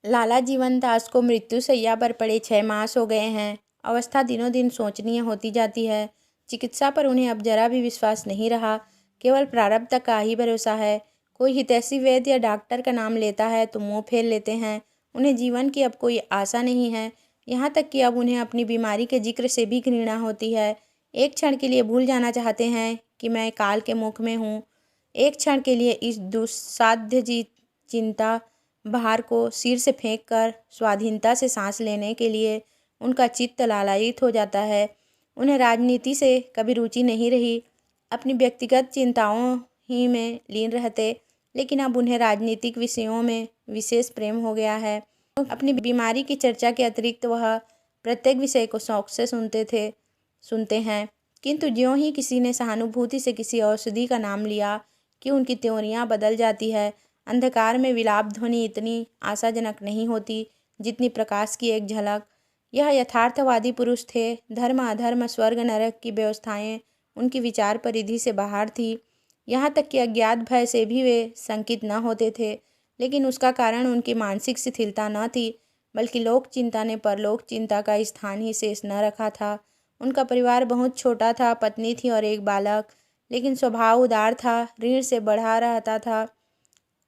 लाला जीवन दास को मृत्यु शैया पर पड़े 6 मास हो गए हैं। अवस्था दिनों दिन शोचनीय होती जाती है। चिकित्सा पर उन्हें अब जरा भी विश्वास नहीं रहा। केवल प्रारब्ध का ही भरोसा है। कोई हितैषी वैद्य या डॉक्टर का नाम लेता है तो मुंह फेर लेते हैं। उन्हें जीवन की अब कोई आशा नहीं है। यहाँ तक कि अब उन्हें अपनी बीमारी के जिक्र से भी घृणा होती है। एक क्षण के लिए भूल जाना चाहते हैं कि मैं काल के मुख में हूँ। एक क्षण के लिए इस दुस्साध्य चिंता भार को सिर से फेंककर स्वाधीनता से सांस लेने के लिए उनका चित्त लालायित हो जाता है। उन्हें राजनीति से कभी रुचि नहीं रही। अपनी व्यक्तिगत चिंताओं ही में लीन रहते, लेकिन अब उन्हें राजनीतिक विषयों में विशेष प्रेम हो गया है। अपनी बीमारी की चर्चा के अतिरिक्त वह प्रत्येक विषय को शौक से सुनते हैं। किंतु ज्यों ही किसी ने सहानुभूति से किसी औषधि का नाम लिया कि उनकी त्योरियां बदल जाती है। अंधकार में विलाप ध्वनि इतनी आशाजनक नहीं होती जितनी प्रकाश की एक झलक। यह यथार्थवादी पुरुष थे। धर्म अधर्म स्वर्ग नरक की व्यवस्थाएं उनकी विचार परिधि से बाहर थी। यहाँ तक कि अज्ञात भय से भी वे शंकित न होते थे। लेकिन उसका कारण उनकी मानसिक शिथिलता न थी, बल्कि लोक चिंता ने परलोक चिंता का स्थान ही शेष न रखा था। उनका परिवार बहुत छोटा था। पत्नी थी और एक बालक, लेकिन स्वभाव उदार था। ऋण से बढ़ा रहता था।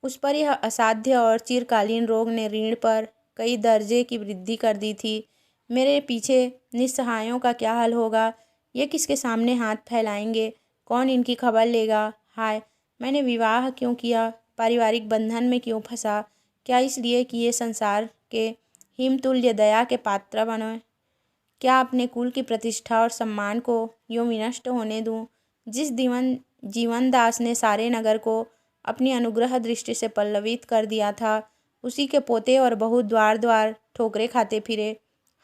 उस पर यह असाध्य और चिरकालीन रोग ने ऋण पर कई दर्जे की वृद्धि कर दी थी। मेरे पीछे निस्सहायों का क्या हाल होगा? ये किसके सामने हाथ फैलाएंगे? कौन इनकी खबर लेगा? हाय, मैंने विवाह क्यों किया? पारिवारिक बंधन में क्यों फंसा? क्या इसलिए कि ये संसार के हिमतुल्य दया के पात्र बने? क्या अपने कुल की प्रतिष्ठा और सम्मान को यूं विनष्ट होने दूं? जिस जीवनदास ने सारे नगर को अपनी अनुग्रह दृष्टि से पल्लवित कर दिया था, उसी के पोते और बहू द्वार द्वार ठोकरे खाते फिरे।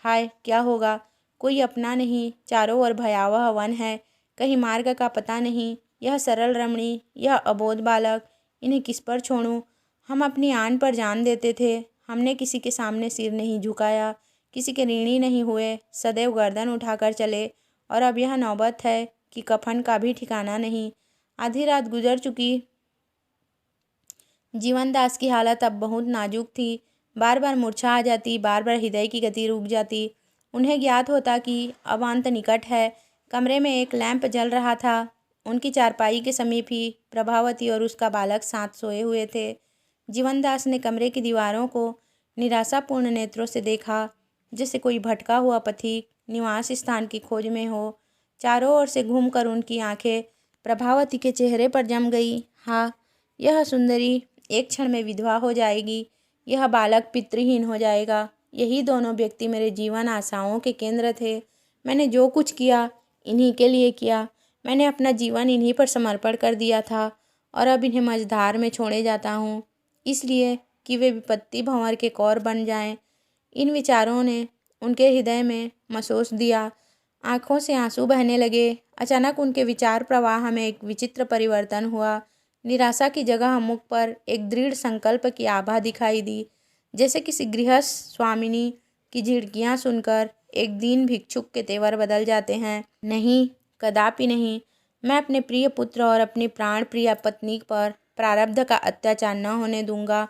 हाय, क्या होगा? कोई अपना नहीं। चारों ओर भयावह वन है। कहीं मार्ग का पता नहीं। यह सरल रमणी, यह अबोध बालक, इन्हें किस पर छोड़ूं? हम अपनी आन पर जान देते थे। हमने किसी के सामने सिर नहीं झुकाया, किसी के ऋणी नहीं हुए, सदैव गर्दन उठाकर चले। और अब यह नौबत है कि कफन का भी ठिकाना नहीं। आधी रात गुजर चुकी। जीवनदास की हालत अब बहुत नाजुक थी। बार बार मूर्छा आ जाती, बार बार हृदय की गति रुक जाती। उन्हें ज्ञात होता कि अब अंत निकट है। कमरे में एक लैंप जल रहा था। उनकी चारपाई के समीप ही प्रभावती और उसका बालक साथ सोए हुए थे। जीवनदास ने कमरे की दीवारों को निराशापूर्ण नेत्रों से देखा, जैसे कोई भटका हुआ पथिक निवास स्थान की खोज में हो। चारों ओर से घूमकर उनकी आंखें प्रभावती के चेहरे पर जम गई। हाँ, यह सुंदरी एक क्षण में विधवा हो जाएगी। यह बालक पितृहीन हो जाएगा। यही दोनों व्यक्ति मेरे जीवन आशाओं के केंद्र थे। मैंने जो कुछ किया इन्हीं के लिए किया। मैंने अपना जीवन इन्हीं पर समर्पण कर दिया था और अब इन्हें मझधार में छोड़े जाता हूँ, इसलिए कि वे विपत्ति भंवर के कौर बन जाएं। इन विचारों ने उनके हृदय में मसोस दिया। आंखों से आंसू बहने लगे। अचानक उनके विचार प्रवाह में एक विचित्र परिवर्तन हुआ। निराशा की जगह मुख पर एक दृढ़ संकल्प की आभा दिखाई दी, जैसे किसी गृहस्थ स्वामिनी की झिड़कियां सुनकर एक दीन भिक्षुक के तेवर बदल जाते हैं। नहीं, कदापि नहीं। मैं अपने प्रिय पुत्र और अपनी प्राण प्रिय पत्नी पर प्रारब्ध का अत्याचार न होने दूंगा।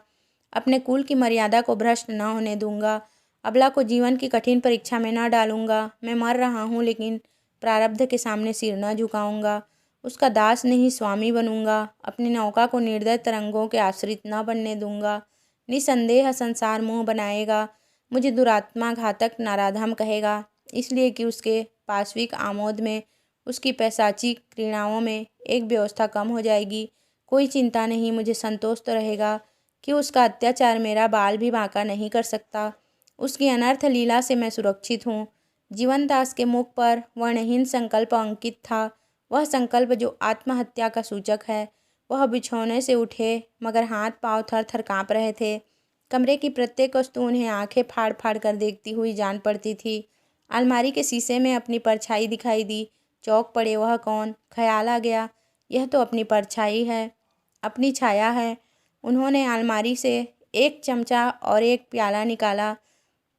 अपने कुल की मर्यादा को भ्रष्ट न होने दूंगा। अबला को जीवन की कठिन परीक्षा में न डालूंगा। मैं मर रहा हूँ, लेकिन प्रारब्ध के सामने सिर न झुकाऊंगा। उसका दास नहीं, स्वामी बनूंगा। अपनी नौका को निर्दय तरंगों के आश्रित न बनने दूंगा। निसंदेह संसार मुंह बनाएगा। मुझे दुरात्मा घातक नाराधम कहेगा, इसलिए कि उसके पाश्विक आमोद में, उसकी पैशाचिक क्रीड़ाओं में एक व्यवस्था कम हो जाएगी। कोई चिंता नहीं, मुझे संतोष तो रहेगा कि उसका अत्याचार मेरा बाल भी बांका नहीं कर सकता। उसकी अनर्थ लीला से मैं सुरक्षित हूँ। जीवनदास के मुख पर वर्णहीन संकल्प अंकित था। वह संकल्प जो आत्महत्या का सूचक है। वह बिछौने से उठे, मगर हाथ पांव थर थर काँप रहे थे। कमरे की प्रत्येक वस्तु उन्हें आंखें फाड़ फाड़ कर देखती हुई जान पड़ती थी। अलमारी के शीशे में अपनी परछाई दिखाई दी। चौंक पड़े, वह कौन? ख्याल आ गया, यह तो अपनी परछाई है, अपनी छाया है। उन्होंने अलमारी से एक चमचा और एक प्याला निकाला।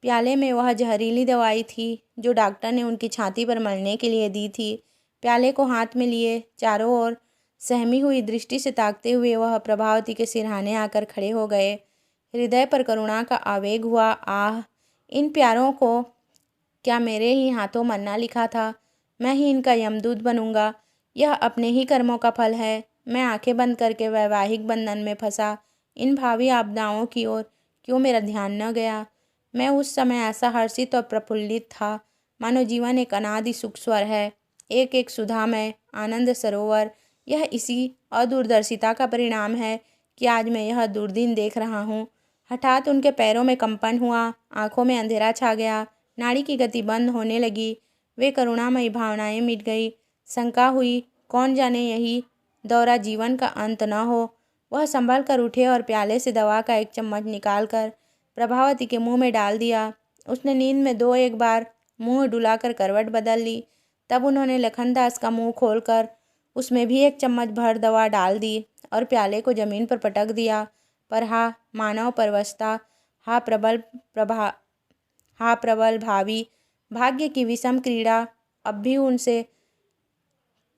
प्याले में वह जहरीली दवाई थी जो डॉक्टर ने उनकी छाती पर मलने के लिए दी थी। प्याले को हाथ में लिए चारों ओर सहमी हुई दृष्टि से ताकते हुए वह प्रभावती के सिरहाने आकर खड़े हो गए। हृदय पर करुणा का आवेग हुआ। आह, इन प्यारों को क्या मेरे ही हाथों मरना लिखा था? मैं ही इनका यमदूत बनूंगा। यह अपने ही कर्मों का फल है। मैं आंखें बंद करके वैवाहिक बंधन में फंसा। इन भावी आपदाओं की ओर क्यों मेरा ध्यान न गया? मैं उस समय ऐसा हर्षित और प्रफुल्लित था, मानो जीवन एक अनादि सुख स्वर है, एक एक सुधामय आनंद सरोवर। यह इसी अदूरदर्शिता का परिणाम है कि आज मैं यह दुर्दिन देख रहा हूँ। हठात उनके पैरों में कंपन हुआ, आंखों में अंधेरा छा गया, नाड़ी की गति बंद होने लगी। वे करुणामयी भावनाएं मिट गई। शंका हुई, कौन जाने यही दौरा जीवन का अंत न हो। वह संभल कर उठे और प्याले से दवा का एक चम्मच निकालकर प्रभावती के मुंह में डाल दिया। उसने नींद में 2-1 बार मुंह डुलाकर करवट बदल ली। तब उन्होंने लखनदास का मुंह खोलकर उसमें भी 1 चम्मच भर दवा डाल दी और प्याले को जमीन पर पटक दिया। पर हा मानव परवशता, हा प्रबल भावी भाग्य की विषम क्रीड़ा अब भी उनसे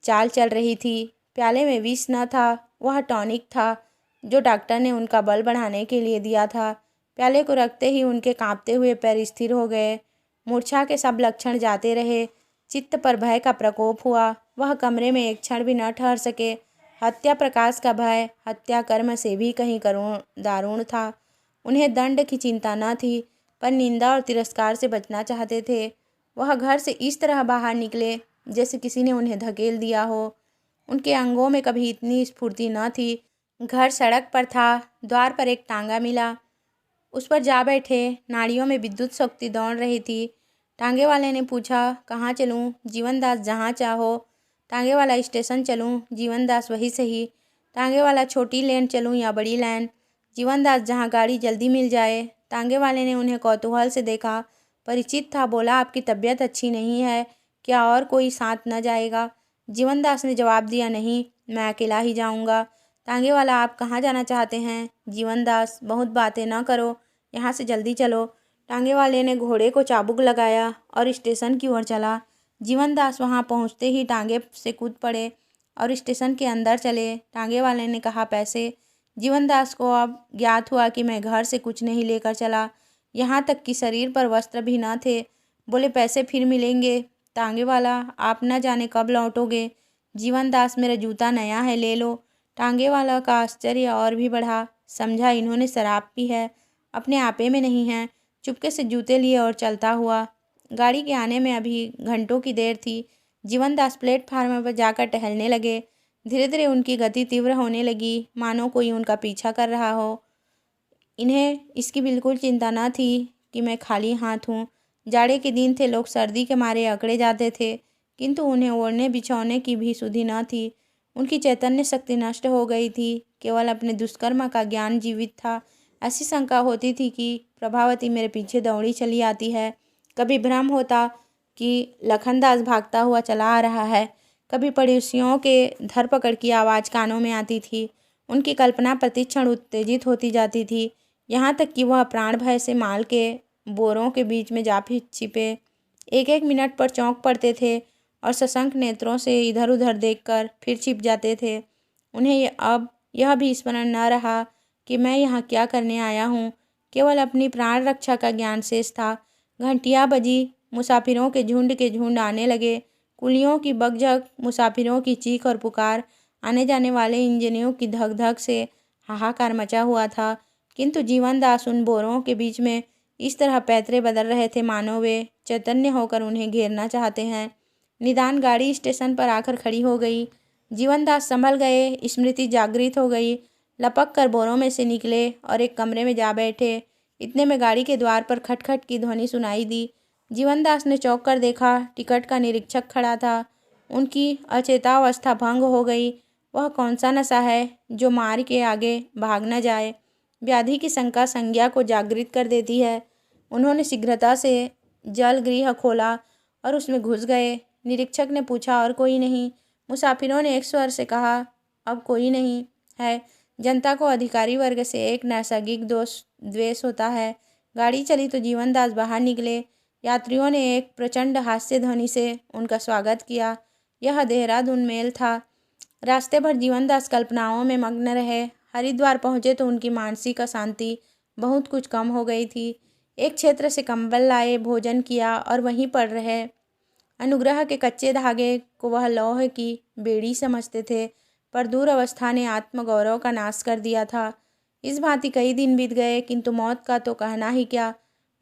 चाल चल रही थी। प्याले में विष न था, वह टॉनिक था जो डॉक्टर ने उनका बल बढ़ाने के लिए दिया था। प्याले को रखते ही उनके कांपते हुए पैर स्थिर हो गए। मूर्छा के सब लक्षण जाते रहे। चित्त पर भय का प्रकोप हुआ। वह कमरे में एक क्षण भी न ठहर सके। हत्या प्रकाश का भय हत्या कर्म से भी कहीं दारुण था। उन्हें दंड की चिंता न थी, पर निंदा और तिरस्कार से बचना चाहते थे। वह घर से इस तरह बाहर निकले जैसे किसी ने उन्हें धकेल दिया हो। उनके अंगों में कभी इतनी स्फूर्ति न थी। घर सड़क पर था। द्वार पर एक टांगा मिला, उस पर जा बैठे। नाड़ियों में विद्युत शक्ति दौड़ रही थी। टांगे वाले ने पूछा, कहाँ चलूँ? जीवनदास, जहाँ चाहो। टांगे वाला, स्टेशन चलूँ? जीवनदास, वही सही। टांगे वाला, छोटी लेन चलूँ या बड़ी लाइन? जीवनदास, जहाँ गाड़ी जल्दी मिल जाए। टांगे वाले ने उन्हें कौतूहल से देखा, परिचित था। बोला, आपकी तबीयत अच्छी नहीं है क्या? और कोई साथ न जाएगा? जीवनदास ने जवाब दिया, नहीं, मैं अकेला ही जाऊंगा। टांगे वाला, आप कहाँ जाना चाहते हैं? जीवनदास, बहुत बातें न करो, यहाँ से जल्दी चलो। टांगे वाले ने घोड़े को चाबुक लगाया और स्टेशन की ओर चला। जीवनदास वहाँ पहुँचते ही टांगे से कूद पड़े और स्टेशन के अंदर चले। टांगे वाले ने कहा, पैसे? जीवनदास को अब ज्ञात हुआ कि मैं घर से कुछ नहीं लेकर चला, यहाँ तक कि शरीर पर वस्त्र भी न थे। बोले, पैसे फिर मिलेंगे। टांगे वाला, आप न जाने कब लौटोगे। जीवनदास, मेरा जूता नया है, ले लो। टांगे वाला का आश्चर्य और भी बढ़ा। समझा इन्होंने शराब पी है, अपने आपे में नहीं है। चुपके से जूते लिए और चलता हुआ। गाड़ी के आने में अभी घंटों की देर थी। जीवनदास प्लेटफार्म पर जाकर टहलने लगे। धीरे धीरे उनकी गति तीव्र होने लगी, मानो कोई उनका पीछा कर रहा हो। इन्हें इसकी बिल्कुल चिंता न थी कि मैं खाली हाथ हूँ। जाड़े के दिन थे, लोग सर्दी के मारे अकड़े जाते थे, किंतु उन्हें ओढ़ने बिछौने की भी सुधि न थी। उनकी चैतन्य शक्ति नष्ट हो गई थी, केवल अपने दुष्कर्म का ज्ञान जीवित था। ऐसी शंका होती थी कि प्रभावती मेरे पीछे दौड़ी चली आती है। कभी भ्रम होता कि लखनदास भागता हुआ चला आ रहा है। कभी पड़ोसियों के धरपकड़ की आवाज़ कानों में आती थी। उनकी कल्पना प्रतिक्षण उत्तेजित होती जाती थी, यहाँ तक कि वह प्राण भय से माल के बोरों के बीच में जा छिपे। 1-1 मिनट पर चौंक पड़ते थे और सशंक नेत्रों से इधर उधर देखकर फिर छिप जाते थे। उन्हें अब यह भी स्मरण न रहा कि मैं यहाँ क्या करने आया हूँ। केवल अपनी प्राण रक्षा का ज्ञान शेष था। घंटियाँ बजी, मुसाफिरों के झुंड आने लगे। कुलियों की बकझक, मुसाफिरों की चीख और पुकार, आने जाने वाले इंजनों की धक धक से हाहाकार मचा हुआ था। किंतु जीवनदास उन बोरों के बीच में इस तरह पैतरे बदल रहे थे मानो वे चैतन्य होकर उन्हें घेरना चाहते हैं। निदान गाड़ी स्टेशन पर आकर खड़ी हो गई। जीवनदास संभल गए, स्मृति जागृत हो गई। लपक कर बोरों में से निकले और एक कमरे में जा बैठे। इतने में गाड़ी के द्वार पर खटखट की ध्वनि सुनाई दी। जीवनदास ने चौंक कर देखा, टिकट का निरीक्षक खड़ा था। उनकी अचेतावस्था भंग हो गई। वह कौन सा नशा है जो मार के आगे भाग न जाए? व्याधि की शंका संज्ञा को जागृत कर देती है। उन्होंने शीघ्रता से जल गृह खोला और उसमें घुस गए। निरीक्षक ने पूछा, और कोई नहीं? मुसाफिरों ने एक स्वर से कहा, अब कोई नहीं है। जनता को अधिकारी वर्ग से एक नैसर्गिक द्वेष होता है। गाड़ी चली तो जीवनदास बाहर निकले। यात्रियों ने एक प्रचंड हास्य ध्वनि से उनका स्वागत किया। यह देहरादून मेल था। रास्ते भर जीवनदास कल्पनाओं में मग्न रहे। हरिद्वार पहुँचे तो उनकी मानसिक अशांति बहुत कुछ कम हो गई थी। एक क्षेत्र से कंबल लाए, भोजन किया और वहीं पड़ रहे। अनुग्रह के कच्चे धागे को वह लौह की बेड़ी समझते थे, पर दूर अवस्था ने आत्मगौरव का नाश कर दिया था। इस भांति कई दिन बीत गए, किंतु मौत का तो कहना ही क्या।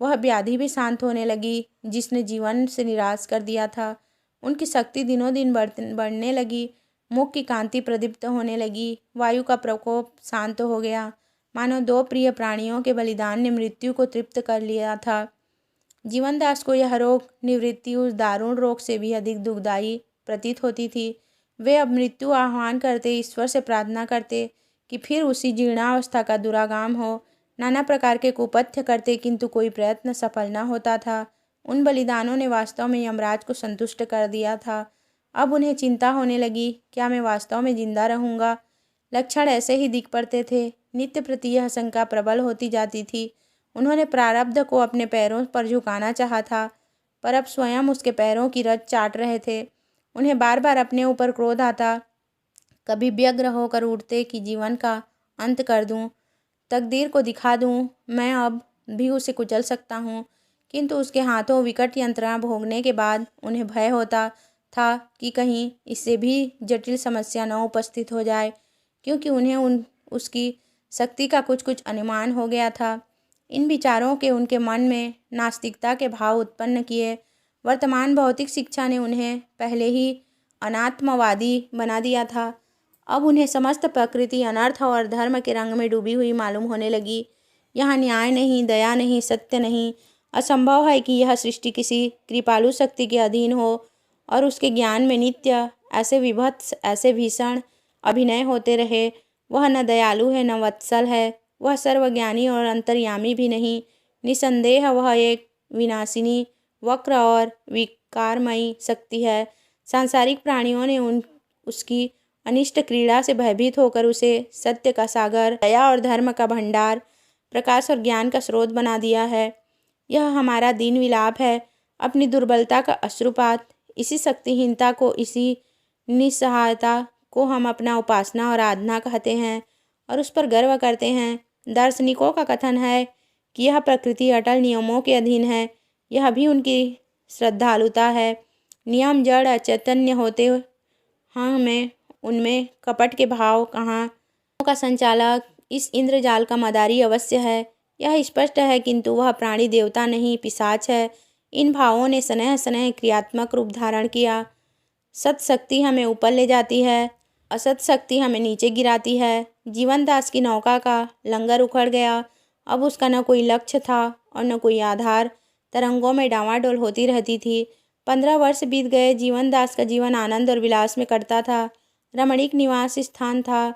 वह व्याधि भी शांत होने लगी, जिसने जीवन से निराश कर दिया था। उनकी शक्ति दिनों दिन बढ़ने लगी। मुख की कांति प्रदीप्त होने लगी। वायु का प्रकोप शांत हो गया, मानो दो प्रिय प्राणियों के बलिदान ने मृत्यु को तृप्त कर लिया था। जीवनदास को यह रोग निवृत्ति उस दारुण रोग से भी अधिक दुखदायी प्रतीत होती थी। वे अब मृत्यु आह्वान करते, ईश्वर से प्रार्थना करते कि फिर उसी जीर्णावस्था का दुरागाम हो। नाना प्रकार के कुपथ्य करते, किंतु कोई प्रयत्न सफल न होता था। उन बलिदानों ने वास्तव में यमराज को संतुष्ट कर दिया था। अब उन्हें चिंता होने लगी, क्या मैं वास्तव में जिंदा रहूँगा। लक्षण ऐसे ही दिख पड़ते थे। नित्य प्रति यह शंका प्रबल होती जाती थी। उन्होंने प्रारब्ध को अपने पैरों पर झुकाना चाहा था, पर अब स्वयं उसके पैरों की रज चाट रहे थे। उन्हें बार बार अपने ऊपर क्रोध आता। कभी व्यग्र होकर उठते कि जीवन का अंत कर दूं, तकदीर को दिखा दूं, मैं अब भी उसे कुचल सकता हूं। किंतु उसके हाथों विकट यंत्रणा भोगने के बाद उन्हें भय होता था कि कहीं इससे भी जटिल समस्या न उपस्थित हो जाए, क्योंकि उन्हें उसकी शक्ति का कुछ कुछ अनुमान हो गया था। इन विचारों के उनके मन में नास्तिकता के भाव उत्पन्न किए। वर्तमान भौतिक शिक्षा ने उन्हें पहले ही अनात्मवादी बना दिया था। अब उन्हें समस्त प्रकृति अनर्थ और धर्म के रंग में डूबी हुई मालूम होने लगी। यहाँ न्याय नहीं, दया नहीं, सत्य नहीं। असंभव है कि यह सृष्टि किसी कृपालु शक्ति के अधीन हो और उसके ज्ञान में नित्य ऐसे विभत्स, ऐसे भीषण अभिनय होते रहे। वह न दयालु है, न वत्सल है। वह सर्वज्ञानी और अंतर्यामी भी नहीं। निसंदेह वह एक विनाशिनी, वक्र और विकारमयी शक्ति है। सांसारिक प्राणियों ने उसकी अनिष्ट क्रीड़ा से भयभीत होकर उसे सत्य का सागर, दया और धर्म का भंडार, प्रकाश और ज्ञान का स्रोत बना दिया है। यह हमारा दीन विलाप है, अपनी दुर्बलता का अश्रुपात। इसी शक्तिहीनता को, इसी निस्सहायता को हम अपना उपासना और आराधना कहते हैं और उस पर गर्व करते हैं। दार्शनिकों का कथन है कि यह प्रकृति अटल नियमों के अधीन है। यह भी उनकी श्रद्धालुता है। नियम जड़ अचैतन्य होते हमें उनमें कपट के भाव कहाँ का संचालक इस इंद्रजाल का मदारी अवश्य है, यह स्पष्ट है, किंतु वह प्राणी देवता नहीं, पिशाच है। इन भावों ने स्नेह स्नेह क्रियात्मक रूप धारण किया। सत शक्ति हमें ऊपर ले जाती है, असत शक्ति हमें नीचे गिराती है। जीवनदास की नौका का लंगर उखड़ गया। अब उसका न कोई लक्ष्य था और न कोई आधार। तरंगों में डामाडोल होती रहती थी। 15 वर्ष बीत गए। जीवनदास का जीवन आनंद और विलास में कटता था। रमणीक निवास स्थान था,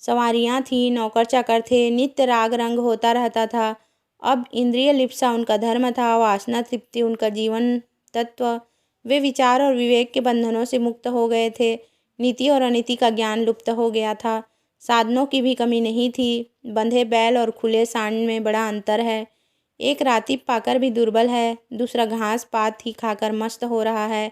सवारियाँ थीं, नौकर चाकर थे, नित्य राग रंग होता रहता था। अब इंद्रिय लिप्सा उनका धर्म था, वासना तृप्ति उनका जीवन तत्व। वे विचार और विवेक के बंधनों से मुक्त हो गए थे। नीति और अनीति का ज्ञान लुप्त हो गया था। साधनों की भी कमी नहीं थी। बंधे बैल और खुले सांड में बड़ा अंतर है। एक राती पाकर भी दुर्बल है, दूसरा घास पात ही खाकर मस्त हो रहा है।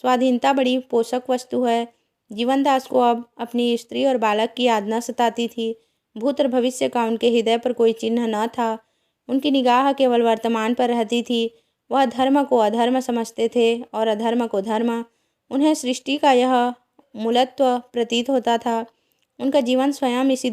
स्वाधीनता बड़ी पोषक वस्तु है। जीवनदास को अब अपनी स्त्री और बालक की यातना सताती थी। भूत और भविष्य का उनके हृदय पर कोई चिन्ह न था। उनकी निगाह केवल वर्तमान पर रहती थी। वह धर्म को अधर्म समझते थे और अधर्म को धर्म। उन्हें सृष्टि का यह मूलत्व प्रतीत होता था। उनका जीवन स्वयं इसी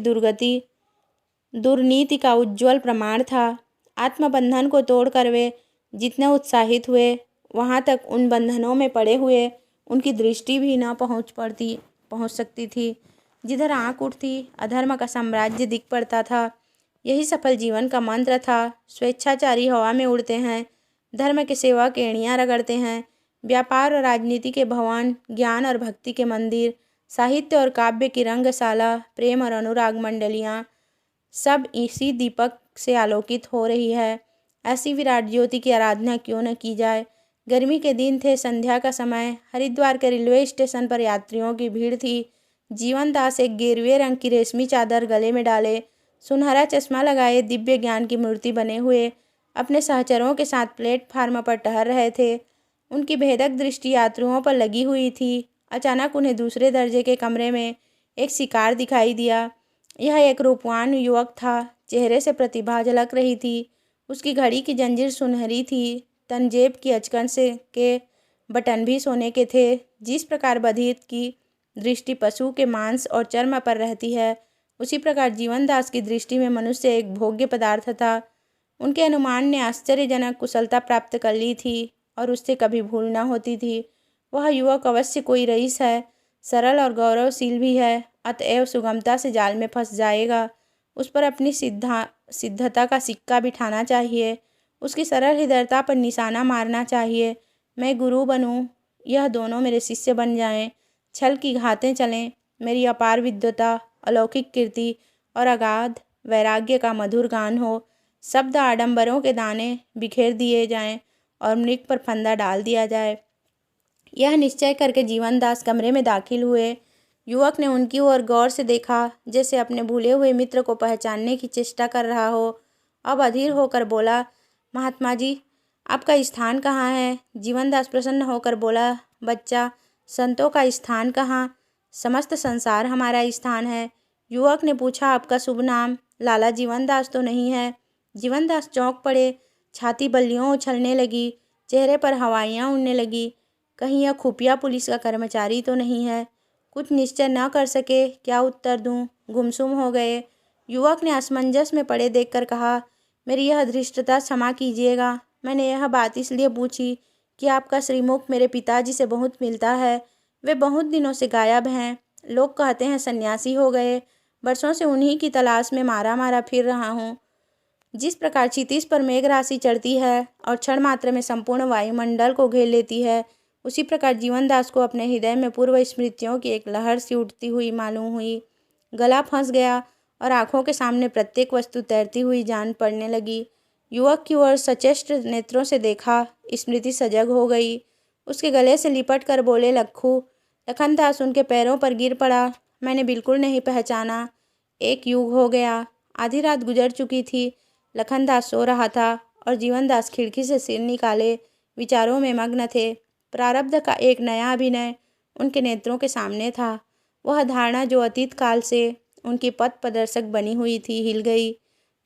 दुर्नीति का उज्ज्वल प्रमाण था। आत्मबंधन को तोड़कर वे जितने उत्साहित हुए, वहाँ तक उन बंधनों में पड़े हुए उनकी दृष्टि भी न पहुँच सकती थी। जिधर आँख उठती, अधर्म का साम्राज्य दिख पड़ता था। यही सफल जीवन का मंत्र था। स्वेच्छाचारी हवा में उड़ते हैं, धर्म के सेवक एड़ियाँ रगड़ते हैं। व्यापार और राजनीति के भवन, ज्ञान और भक्ति के मंदिर, साहित्य और काव्य की रंगशाला, प्रेम और अनुराग मंडलियाँ, सब इसी दीपक से आलोकित हो रही है। ऐसी विराट ज्योति की आराधना क्यों न की जाए। गर्मी के दिन थे, संध्या का समय। हरिद्वार के रेलवे स्टेशन पर यात्रियों की भीड़ थी। जीवनदास एक गेरुए रंग की रेशमी चादर गले में डाले, सुनहरा चश्मा लगाए, दिव्य ज्ञान की मूर्ति बने हुए अपने सहचरों के साथ प्लेटफार्म पर टहल रहे थे। उनकी भेदक दृष्टि यात्रियों पर लगी हुई थी। अचानक उन्हें दूसरे दर्जे के कमरे में एक शिकार दिखाई दिया। यह एक रूपवान युवक था। चेहरे से प्रतिभा झलक रही थी। उसकी घड़ी की जंजीर सुनहरी थी। तंजेब की अचकन से के बटन भी सोने के थे। जिस प्रकार बधिर की दृष्टि पशु के मांस और चर्म पर रहती है, उसी प्रकार जीवनदास की दृष्टि में मनुष्य एक भोग्य पदार्थ था। उनके अनुमान ने आश्चर्यजनक कुशलता प्राप्त कर ली थी और उससे कभी भूल न होती थी। वह युवक अवश्य कोई रईस है, सरल और गौरवशील भी है, अतएव सुगमता से जाल में फंस जाएगा। उस पर अपनी सिद्धता का सिक्का बिठाना चाहिए। उसकी सरल हृदयता पर निशाना मारना चाहिए। मैं गुरु बनूं, यह दोनों मेरे शिष्य बन जाएं। छल की घातें चलें। मेरी अपार विद्वता, अलौकिक कीर्ति और अगाध वैराग्य का मधुर गान हो। शब्द आडंबरों के दाने बिखेर दिए जाएं और मृग पर फंदा डाल दिया जाए। यह निश्चय करके जीवनदास कमरे में दाखिल हुए। युवक ने उनकी ओर गौर से देखा, जैसे अपने भूले हुए मित्र को पहचानने की चेष्टा कर रहा हो। अब अधीर होकर बोला, महात्मा जी, आपका स्थान कहाँ है? जीवनदास प्रसन्न होकर बोला, बच्चा, संतों का स्थान कहाँ, समस्त संसार हमारा स्थान है। युवक ने पूछा, आपका शुभ नाम? लाला जीवनदास तो नहीं है? जीवनदास चौंक पड़े। छाती बल्लियों उछलने लगी, चेहरे पर हवाइयाँ उड़ने लगी। कहीं यह खुफिया पुलिस का कर्मचारी तो नहीं है? कुछ निश्चय न कर सके, क्या उत्तर दूं, गुमसुम हो गए। युवक ने असमंजस में पड़े देखकर कहा, मेरी यह धृष्टता क्षमा कीजिएगा। मैंने यह बात इसलिए पूछी कि आपका श्रीमुख मेरे पिताजी से बहुत मिलता है। वे बहुत दिनों से गायब हैं। लोग कहते हैं सन्यासी हो गए। वर्षों से उन्हीं की तलाश में मारा मारा फिर रहा हूँ। जिस प्रकार क्षितिज पर मेघ राशि चढ़ती है और क्षण मात्र में संपूर्ण वायुमंडल को घेर लेती है, उसी प्रकार जीवनदास को अपने हृदय में पूर्व स्मृतियों की एक लहर सी उठती हुई मालूम हुई। गला फंस गया और आंखों के सामने प्रत्येक वस्तु तैरती हुई जान पड़ने लगी। युवक की ओर सचेष्ट नेत्रों से देखा। स्मृति सजग हो गई। उसके गले से लिपट कर बोले, लखू। लखनदास उनके पैरों पर गिर पड़ा। मैंने बिल्कुल नहीं पहचाना। एक युग हो गया। आधी रात गुजर चुकी थी। लखनदास सो रहा था और जीवनदास खिड़की से सिर निकाले विचारों में मग्न थे। प्रारब्ध का एक नया अभिनय उनके नेत्रों के सामने था। वह धारणा जो अतीत काल से उनकी पथ प्रदर्शक बनी हुई थी हिल गई।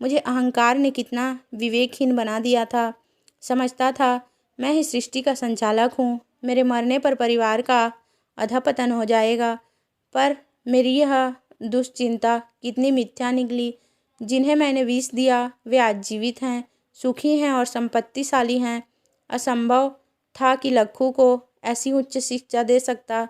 मुझे अहंकार ने कितना विवेकहीन बना दिया था। समझता था मैं ही सृष्टि का संचालक हूँ। मेरे मरने पर परिवार का अधपतन हो जाएगा। पर मेरी यह दुश्चिंता कितनी मिथ्या निकली। जिन्हें मैंने विष दिया वे आज जीवित हैं, सुखी हैं और संपत्तिशाली हैं। असंभव था कि लक्खू को ऐसी उच्च शिक्षा दे सकता।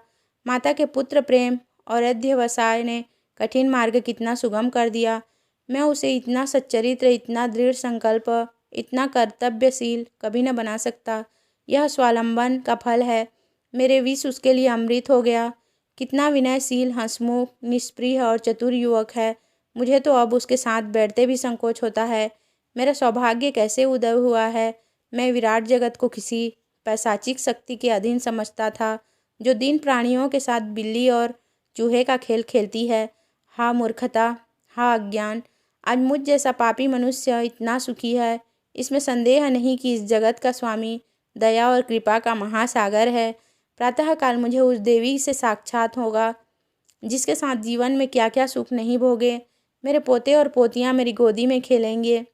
माता के पुत्र प्रेम और अध्यवसाय ने कठिन मार्ग कितना सुगम कर दिया। मैं उसे इतना सच्चरित्र, इतना दृढ़ संकल्प, इतना कर्तव्यशील कभी न बना सकता। यह स्वावलंबन का फल है। मेरे विष उसके लिए अमृत हो गया। कितना विनयशील, हंसमुख, निष्प्रिय और चतुर युवक है। मुझे तो अब उसके साथ बैठते भी संकोच होता है। मेरा सौभाग्य कैसे उदय हुआ है। मैं विराट जगत को किसी पैशाचिक शक्ति के अधीन समझता था, जो दिन प्राणियों के साथ बिल्ली और चूहे का खेल खेलती है। हाँ मूर्खता, हाँ अज्ञान। आज मुझ जैसा पापी मनुष्य इतना सुखी है, इसमें संदेह नहीं कि इस जगत का स्वामी दया और कृपा का महासागर है। प्रातःकाल मुझे उस देवी से साक्षात होगा जिसके साथ जीवन में क्या क्या सुख नहीं भोगे। मेरे पोते और पोतियाँ मेरी गोदी में खेलेंगे।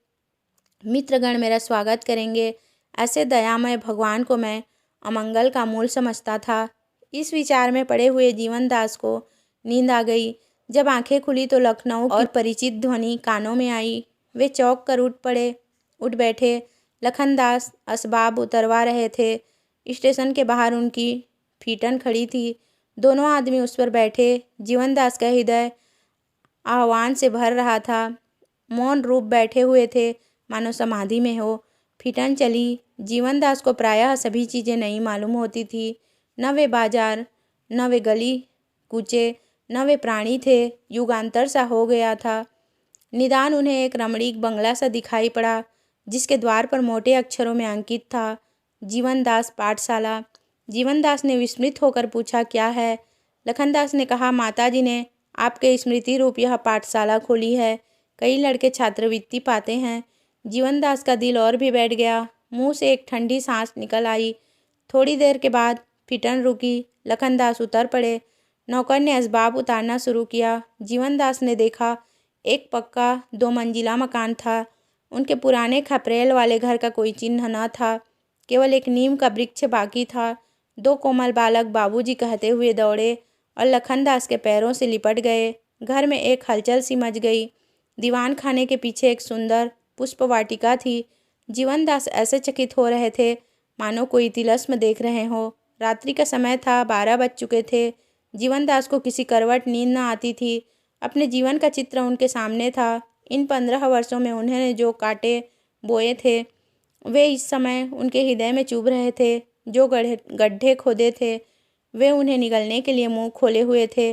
मित्रगण मेरा स्वागत करेंगे। ऐसे दयामय भगवान को मैं अमंगल का मूल समझता था। इस विचार में पड़े हुए जीवनदास को नींद आ गई। जब आंखें खुली तो लखनऊ और परिचित ध्वनि कानों में आई। वे चौंक कर उठ बैठे। लखनदास असबाब उतरवा रहे थे। स्टेशन के बाहर उनकी फीटन खड़ी थी। दोनों आदमी उस पर बैठे। जीवनदास का हृदय आह्वान से भर रहा था। मौन रूप बैठे हुए थे, मानो समाधि में हो। फीटन चली। जीवनदास को प्रायः सभी चीज़ें नई मालूम होती थी। न वे बाजार, न वे गली कूचे, न वे प्राणी थे। युगांतर सा हो गया था। निदान उन्हें एक रमणीक बंगला सा दिखाई पड़ा, जिसके द्वार पर मोटे अक्षरों में अंकित था, जीवनदास पाठशाला। जीवनदास ने विस्मित होकर पूछा, क्या है? लखनदास ने कहा, माताजी ने आपके स्मृति रूप यह पाठशाला खोली है। कई लड़के छात्रवृत्ति पाते हैं। जीवनदास का दिल और भी बैठ गया। मुंह से एक ठंडी सांस निकल आई। थोड़ी देर के बाद फिटन रुकी। लखनदास उतर पड़े। नौकर ने असबाब उतारना शुरू किया। जीवनदास ने देखा एक पक्का 2 मंजिला मकान था। उनके पुराने खपरेल वाले घर का कोई चिन्ह न था, केवल एक नीम का वृक्ष बाकी था। 2 कोमल बालक बाबूजी कहते हुए दौड़े और लखनदास के पैरों से लिपट गए। घर में एक हलचल सी मच गई। दीवान खाने के पीछे एक सुंदर पुष्प वाटिका थी। जीवनदास ऐसे चकित हो रहे थे मानो कोई तिलस्म देख रहे हो। रात्रि का समय था, 12 बज चुके थे। जीवनदास को किसी करवट नींद न आती थी। अपने जीवन का चित्र उनके सामने था। इन 15 वर्षों में उन्होंने जो कांटे बोए थे वे इस समय उनके हृदय में चुभ रहे थे। जो गड्ढे खोदे थे वे उन्हें निगलने के लिए मुंह खोले हुए थे।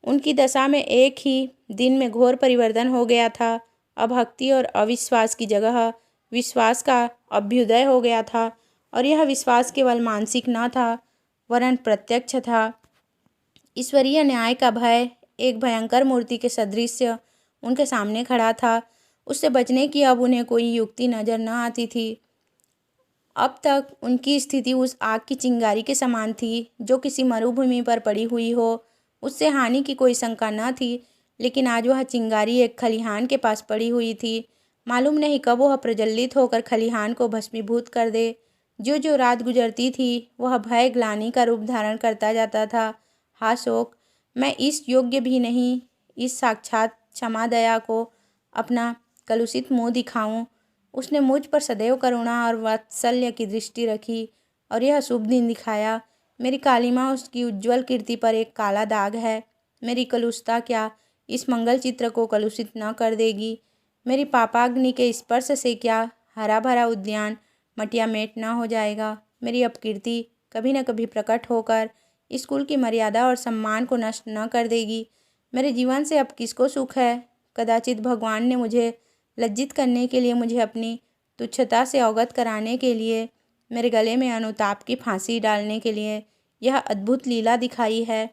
उनकी दशा में एक ही दिन में घोर परिवर्तन हो गया था। अब भक्ति और अविश्वास की जगह विश्वास का अभ्युदय हो गया था, और यह विश्वास केवल मानसिक न था वरन प्रत्यक्ष था। ईश्वरीय न्याय का भय एक भयंकर मूर्ति के सदृश उनके सामने खड़ा था। उससे बचने की अब उन्हें कोई युक्ति नजर न आती थी। अब तक उनकी स्थिति उस आग की चिंगारी के समान थी जो किसी मरुभूमि पर पड़ी हुई हो। उससे हानि की कोई शंका न थी, लेकिन आज वह चिंगारी एक खलिहान के पास पड़ी हुई थी। मालूम नहीं कब वह प्रज्वलित होकर खलिहान को भस्मीभूत कर दे। जो जो रात गुजरती थी वह भय ग्लानि का रूप धारण करता जाता था। हा शोक, मैं इस योग्य भी नहीं इस साक्षात क्षमा दया को अपना कलुषित मुँह दिखाऊं। उसने मुझ पर सदैव करुणा और वात्सल्य की दृष्टि रखी और यह शुभ दिन दिखाया। मेरी कालिमा उसकी उज्ज्वल कीर्ति पर एक काला दाग है। मेरी कलुषता क्या इस मंगल चित्र को कलुषित न कर देगी? मेरी पापाग्नि के स्पर्श से क्या हरा भरा उद्यान मटियामेट न हो जाएगा? मेरी अपकीर्ति कभी न कभी प्रकट होकर स्कूल की मर्यादा और सम्मान को नष्ट न कर देगी? मेरे जीवन से अब किसको सुख है? कदाचित भगवान ने मुझे लज्जित करने के लिए, मुझे अपनी तुच्छता से अवगत कराने के लिए, मेरे गले में अनुताप की फांसी डालने के लिए यह अद्भुत लीला दिखाई है।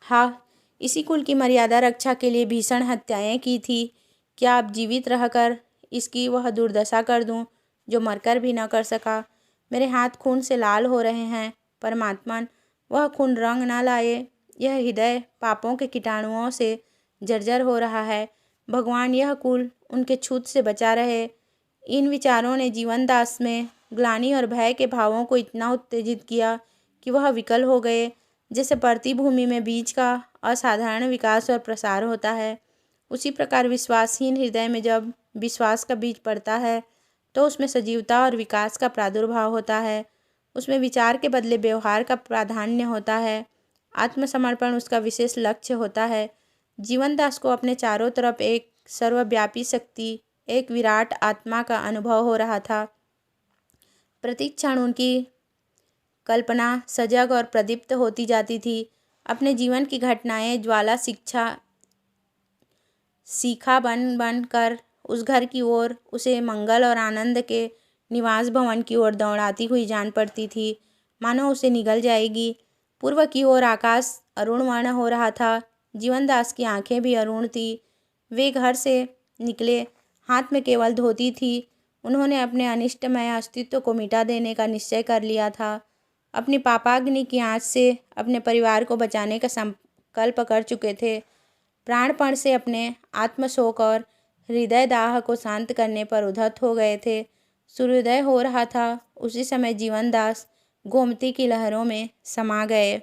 हाँ, इसी कुल की मर्यादा रक्षा के लिए भीषण हत्याएं की थी। क्या अब जीवित रहकर इसकी वह दुर्दशा कर दूं जो मरकर भी न कर सका? मेरे हाथ खून से लाल हो रहे हैं। परमात्मन, वह खून रंग न लाए। यह हृदय पापों के कीटाणुओं से जर्जर हो रहा है। भगवान, यह कुल उनके छूत से बचा रहे। इन विचारों ने जीवनदास में ग्लानि और भय के भावों को इतना उत्तेजित किया कि वह विकल हो गए। जैसे परती भूमि में बीज का असाधारण विकास और प्रसार होता है, उसी प्रकार विश्वासहीन हृदय में जब विश्वास का बीज पड़ता है तो उसमें सजीवता और विकास का प्रादुर्भाव होता है। उसमें विचार के बदले व्यवहार का प्राधान्य होता है। आत्मसमर्पण उसका विशेष लक्ष्य होता है। जीवनदास को अपने चारों तरफ एक सर्वव्यापी शक्ति, एक विराट आत्मा का अनुभव हो रहा था। प्रति क्षण उनकी कल्पना सजग और प्रदीप्त होती जाती थी। अपने जीवन की घटनाएं ज्वाला सीखा बन बन कर उस घर की ओर, उसे मंगल और आनंद के निवास भवन की ओर दौड़ाती हुई जान पड़ती थी, मानो उसे निगल जाएगी। पूर्व की ओर आकाश अरुण वर्ण हो रहा था। जीवनदास की आंखें भी अरुण थी। वे घर से निकले, हाथ में केवल धोती थी। उन्होंने अपने अनिष्टमय अस्तित्व को मिटा देने का निश्चय कर लिया था। अपनी पापाग्नि की आंच से अपने परिवार को बचाने का संकल्प कर चुके थे। प्राणपण से अपने आत्मशोक और हृदय दाह को शांत करने पर उद्धत हो गए थे। सूर्योदय हो रहा था। उसी समय जीवनदास गोमती की लहरों में समा गए।